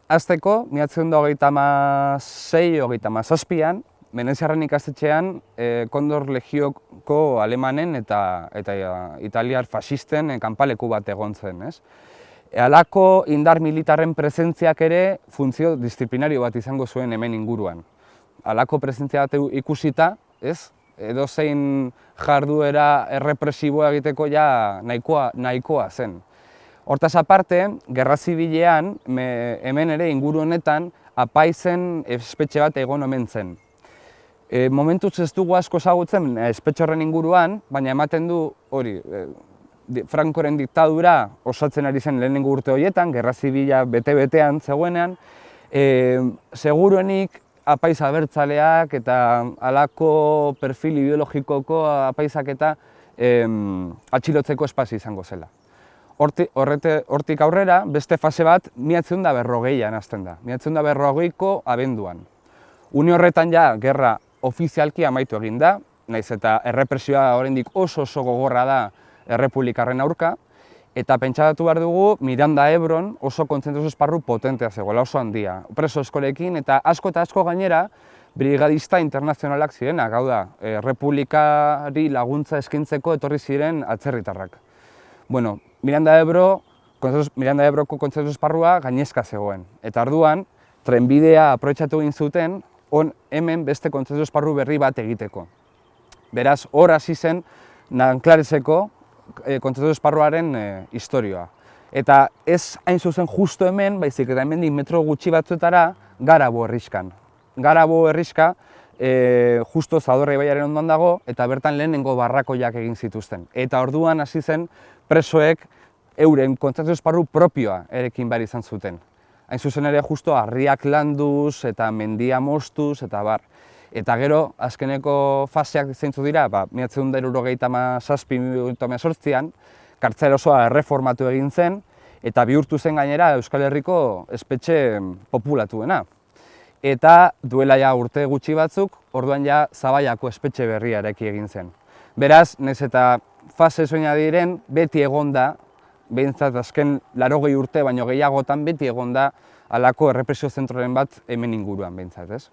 Azteko, 1936-37an, Veneziarren ikastetxean Kondor Legioko alemanen eta italiar fasisten kanpaleku bat egon zen. Halako indar militarren presentziak ere funtzio disiplinario bat izango zuen hemen inguruan. Halako presentzia bat ikusita, edozein jarduera errepresiboa egiteko ja nahikoa zen. Hortaz aparte, Gerra Zibilean, hemen ere inguru honetan, apaizen espetxe bat egon omen zen. Momentuz ez dugu asko ezagutzen espetxe horren inguruan, baina ematen du hori, Francoren diktadura osatzen ari zen lehenengo urte horietan, Gerra Zibila bete-betean zegoenean, seguruenik apaiz abertzaleak eta halako perfil ideologikoko apaizak eta atxilotzeko espazio izango zela. Hortik aurrera, beste fase bat 1940an hasten da, 1940ko abenduan. Une horretan ja, gerra ofizialki amaitu egin da, nahiz eta errepresioa oraindik oso gogorra da errepublikarren aurka, eta pentsatu behar dugu Miranda Ebron oso kontzentrazio esparru potentea zegoela, oso handia, preso eskolekin eta asko gainera brigadista internazionalak zirenak, hau da, errepublikari laguntza eskintzeko etorri ziren atzerritarrak. Miranda Ebroko kontzentrazio esparrua gainezka zegoen, eta orduan trenbidea aprobetxatu egin zuten hemen beste kontzentrazio esparru berri bat egiteko. Beraz, hor hasi zen Nanklarezeko kontzentrazio esparruaren istorioa. Eta ez hain zuzen justo hemen, baizik eta hemendik metro gutxi batzuetara Garabo herrixkan. Garabo herrixka justo Zadorra ibaiaren ondoan dago eta bertan lehenengo barrakoiak egin zituzten. Eta orduan hasi zen presoek euren kontzentrazio esparru propioa erekin behar izan zuten. Hain zuzen ere justo harriak landuz eta mendia moztuz eta bar. Eta gero, azkeneko faseak zeintzu dira, 1977-1978an, kartzel osoa erreformatu egin zen, eta bihurtu zen gainera Euskal Herriko espetxe populatuena. Eta duela ja urte gutxi batzuk, orduan ja Zabaiako espetxe berria eraiki egin zen. Beraz, nahiz eta fase ezberdinak diren, beti egonda, behintzat azken 80 urte baino gehiagotan beti egonda halako errepresio zentroren bat hemen inguruan behintzat, ez?